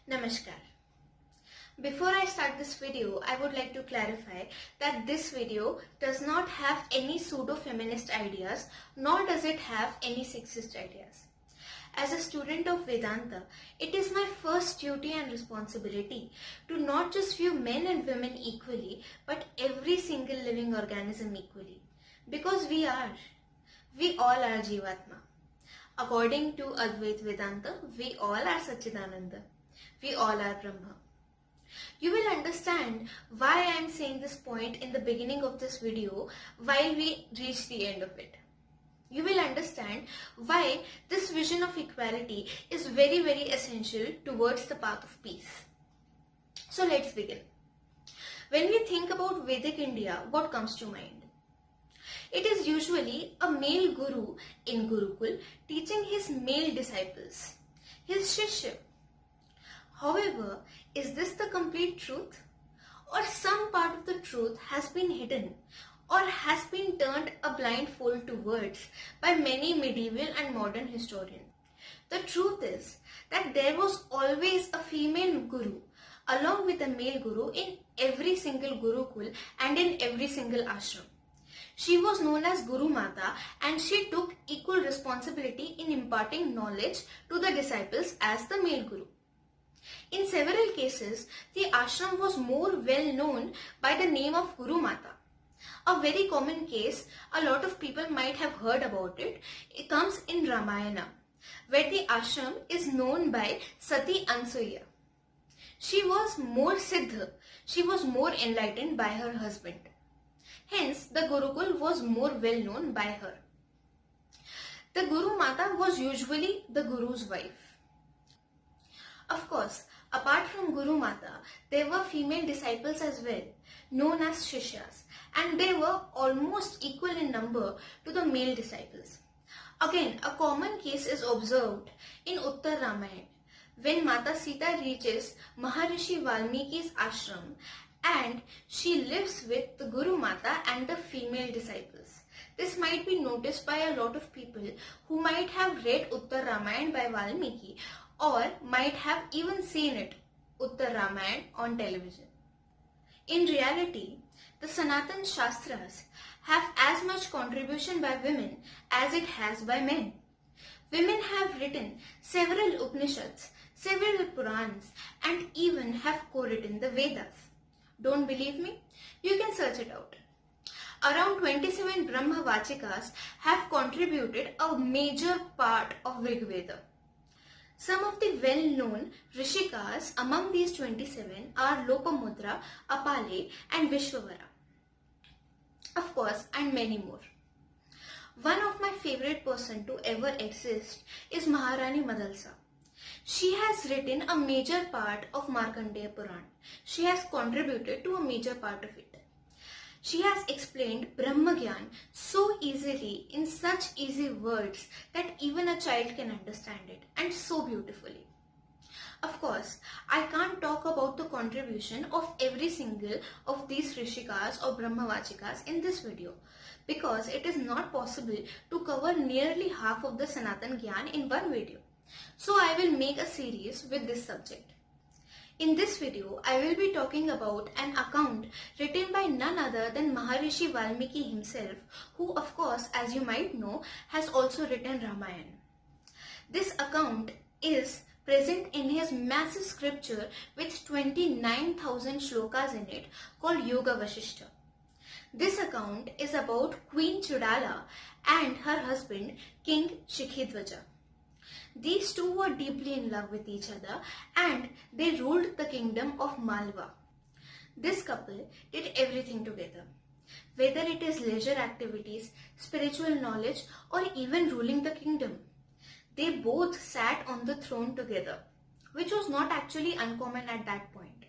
Namaskar. Before I start this video, I would like to clarify that this video does not have any pseudo-feminist ideas, nor does it have any sexist ideas. As a student of Vedanta, it is my first duty and responsibility to not just view men and women equally, but every single living organism equally. Because we all are Jivatma. According to Advaita Vedanta, we all are Satchidananda. We all are Brahma. You will understand why I am saying this point in the beginning of this video while we reach the end of it. You will understand why this vision of equality is very, very essential towards the path of peace. So let's begin. When we think about Vedic India, what comes to mind? It is usually a male guru in Gurukul teaching his male disciples, his Shishya. However, is this the complete truth? Or some part of the truth has been hidden or has been turned a blindfold towards by many medieval and modern historians? The truth is that there was always a female guru along with a male guru in every single Gurukul and in every single ashram. She was known as Guru Mata and she took equal responsibility in imparting knowledge to the disciples as the male guru. In several cases, the ashram was more well known by the name of Guru Mata. A very common case, a lot of people might have heard about it, it comes in Ramayana, where the ashram is known by Sati Ansuya. She was more siddha, she was more enlightened by her husband. Hence, the Gurukul was more well known by her. The Guru Mata was usually the Guru's wife. Of course, apart from Guru Mata, there were female disciples as well, known as Shishyas, and they were almost equal in number to the male disciples. Again, a common case is observed in Uttar Ramayana, when Mata Sita reaches Maharishi Valmiki's ashram and she lives with the Guru Mata and the female disciples. This might be noticed by a lot of people who might have read Uttar Ramayana by Valmiki or might have even seen it, Uttar Ramayana, on television. In reality, the Sanatan Shastras have as much contribution by women as it has by men. Women have written several Upanishads, several Purans, and even have co-written the Vedas. Don't believe me? You can search it out. Around 27 Brahma Vachikas have contributed a major part of Rig Veda. Some of the well-known Rishikas among these 27 are Lopamudra, Apale and Vishwavara. Of course, and many more. One of my favorite person to ever exist is Maharani Madalsa. She has written a major part of Markandeya Puran. She has contributed to a major part of it. She has explained Brahmagyan so easily in such easy words that even a child can understand it, and so beautifully. Of course, I can't talk about the contribution of every single of these Rishikas or Brahmavachikas in this video because it is not possible to cover nearly half of the Sanatan Gyan in one video. So I will make a series with this subject. In this video, I will be talking about an account written by none other than Maharishi Valmiki himself, who of course, as you might know, has also written Ramayana. This account is present in his massive scripture with 29,000 shlokas in it called Yoga Vasishta. This account is about Queen Chudala and her husband King Shikhidvaja. These two were deeply in love with each other and they ruled the kingdom of Malwa. This couple did everything together. Whether it is leisure activities, spiritual knowledge or even ruling the kingdom. They both sat on the throne together, which was not actually uncommon at that point.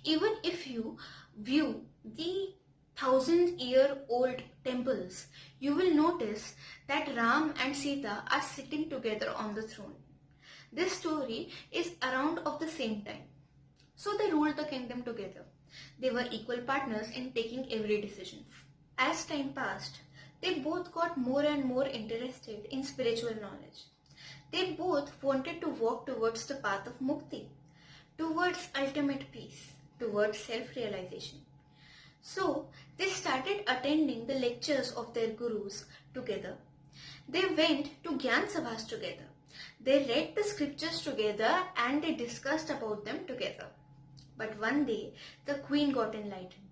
Even if you view the 1,000-year-old temples, you will notice that Ram and Sita are sitting together on the throne. This story is around of the same time. So they ruled the kingdom together. They were equal partners in taking every decision. As time passed, they both got more and more interested in spiritual knowledge. They both wanted to walk towards the path of mukti. towards ultimate peace, towards self-realization. So they started attending the lectures of their gurus together. They went to Gyan Sabhas together. They read the scriptures together and they discussed about them together. But one day the queen got enlightened.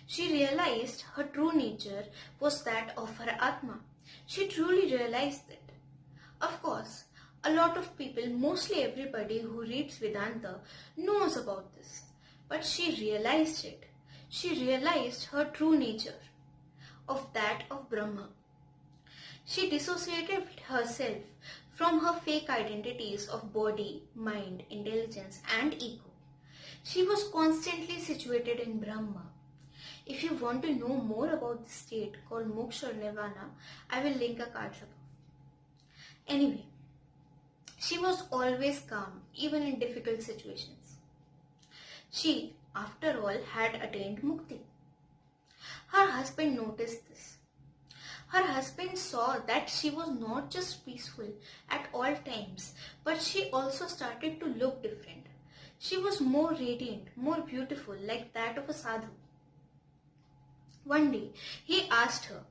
She realized her true nature was that of her Atma. She truly realized it. Of course, a lot of people, mostly everybody who reads Vedanta, knows about this. But she realized it. She realized her true nature, of that of Brahma. She dissociated herself from her fake identities of body, mind, intelligence and ego. She was constantly situated in Brahma. If you want to know more about this state called Moksha or Nirvana, I will link a card above. Anyway, she was always calm, even in difficult situations. She, after all, had attained Mukti. Her husband noticed this. Her husband saw that she was not just peaceful at all times, but she also started to look different. She was more radiant, more beautiful, like that of a sadhu. One day, he asked her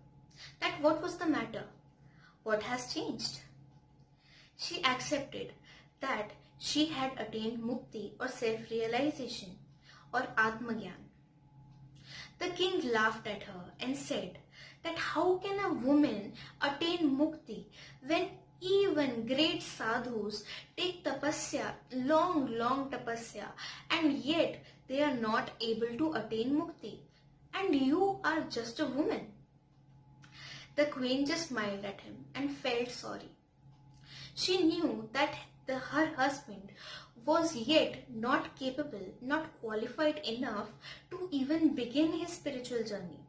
that what was the matter? What has changed? She accepted that she had attained mukti or self-realization or Atmagyan. The king laughed at her and said that how can a woman attain mukti when even great sadhus take tapasya, long tapasya, and yet they are not able to attain mukti? And you are just a woman. The queen just smiled at him and felt sorry. She knew that her husband was yet not capable, not qualified enough to even begin his spiritual journey.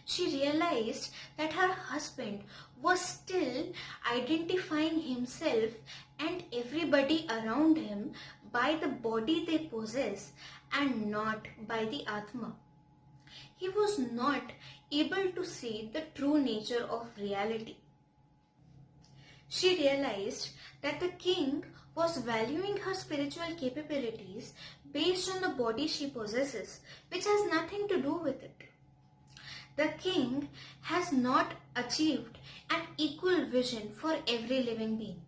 She realized that her husband was still identifying himself and everybody around him by the body they possess and not by the Atma. He was not able to see the true nature of reality. She realized that the king was valuing her spiritual capabilities based on the body she possesses, which has nothing to do with it. The king has not achieved an equal vision for every living being,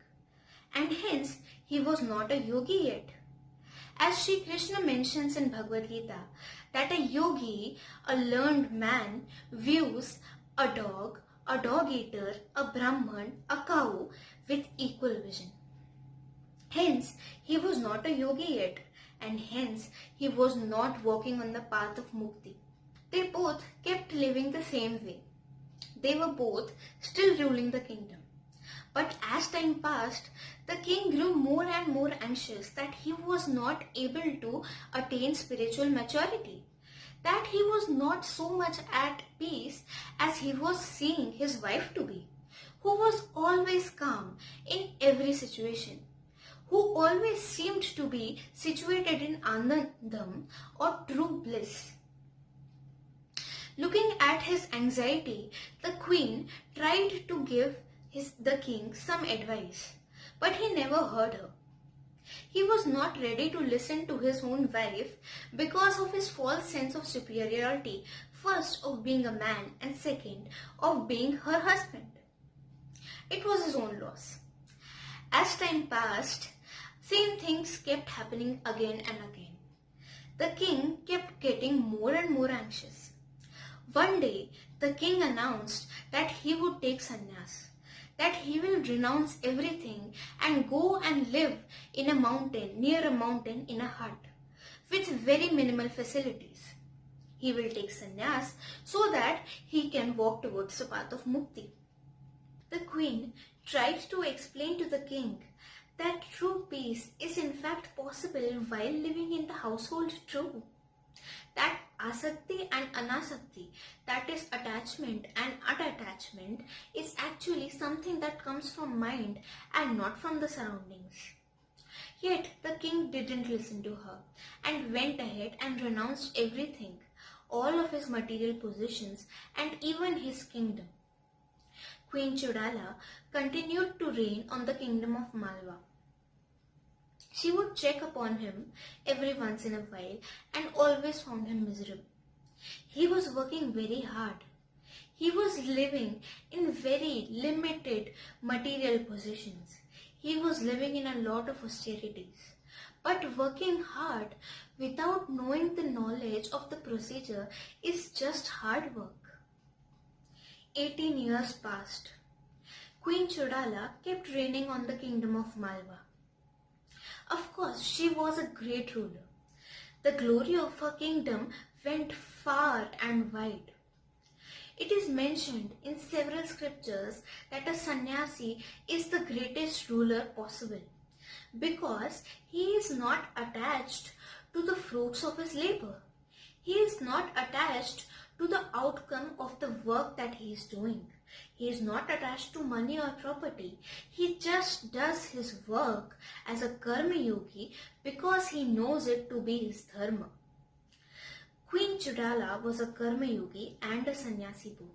and hence he was not a yogi yet. As Sri Krishna mentions in Bhagavad Gita, that a yogi, a learned man, views a dog eater, a Brahman, a cow with equal vision. Hence, he was not a yogi yet, and hence he was not walking on the path of mukti. They both kept living the same way. They were both still ruling the kingdom. But as time passed, the king grew more and more anxious that he was not able to attain spiritual maturity, that he was not so much at peace as he was seeing his wife to be, who was always calm in every situation, who always seemed to be situated in Anandam or true bliss. Looking at his anxiety, the queen tried to give the king some advice, but he never heard her. He was not ready to listen to his own wife because of his false sense of superiority, first of being a man and second of being her husband. It was his own loss. As time passed, same things kept happening again and again. The king kept getting more and more anxious. One day, the king announced that he would take sannyas, that he will renounce everything and go and live in a mountain, near a mountain in a hut, with very minimal facilities. He will take sannyas so that he can walk towards the path of mukti. The queen tried to explain to the king that true peace is in fact possible while living in the household too. That asakti and anasakti, that is attachment and unattachment, is actually something that comes from mind and not from the surroundings. Yet the king didn't listen to her and went ahead and renounced everything, all of his material possessions and even his kingdom. Queen Chodala continued to reign on the kingdom of Malwa. She would check upon him every once in a while and always found him miserable. He was working very hard. He was living in very limited material possessions. He was living in a lot of austerities. But working hard without knowing the knowledge of the procedure is just hard work. 18 years passed. Queen Chodala kept reigning on the kingdom of Malwa. Of course, she was a great ruler. The glory of her kingdom went far and wide. It is mentioned in several scriptures that a sannyasi is the greatest ruler possible because he is not attached to the fruits of his labor. He is not attached to the outcome of the work that he is doing. He is not attached to money or property. He just does his work as a karma yogi because he knows it to be his dharma. Queen Chodala was a karma yogi and a sannyasi both.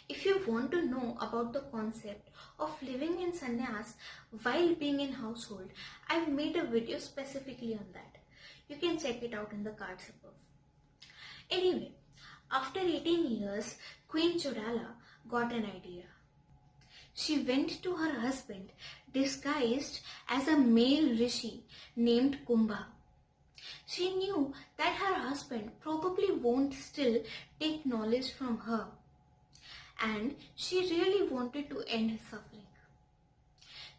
If you want to know about the concept of living in sannyas while being in household, I've made a video specifically on that. You can check it out in the cards above. Anyway, after 18 years, Queen Chodala got an idea. She went to her husband disguised as a male rishi named Kumbha. She knew that her husband probably won't still take knowledge from her, and she really wanted to end his suffering.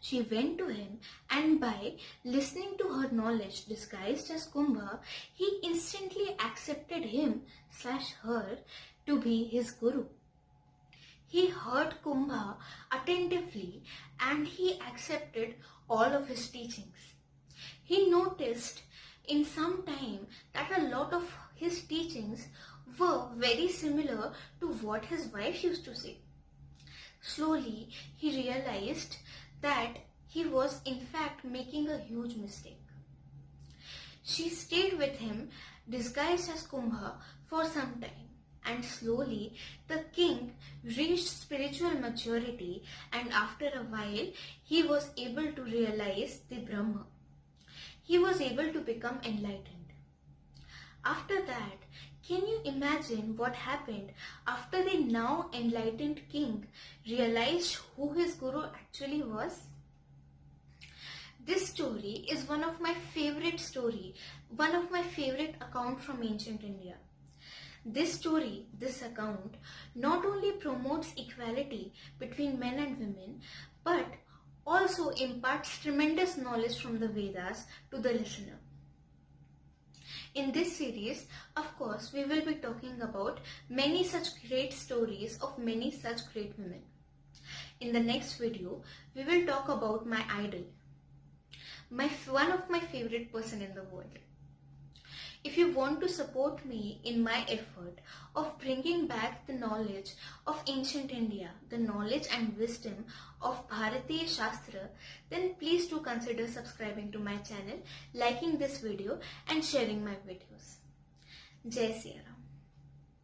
She went to him, and by listening to her knowledge disguised as Kumbha, he instantly accepted him/her to be his guru. He heard Kumbha attentively and he accepted all of his teachings. He noticed in some time that a lot of his teachings were very similar to what his wife used to say. Slowly, he realized that he was in fact making a huge mistake. She stayed with him disguised as Kumbha for some time, and slowly the king reached spiritual maturity, and after a while he was able to realize the Brahma. He was able to become enlightened. After that, can you imagine what happened after the now enlightened king realized who his guru actually was? This story is one of my favorite account from ancient India. This account not only promotes equality between men and women, but also imparts tremendous knowledge from the Vedas to the listener. In this series, of course, we will be talking about many such great stories of many such great women. In the next video, we will talk about my idol, one of my favorite person in the world. If you want to support me in my effort of bringing back the knowledge of ancient India, the knowledge and wisdom of Bharatiya Shastra, then please do consider subscribing to my channel, liking this video and sharing my videos. Jai Siya Ram.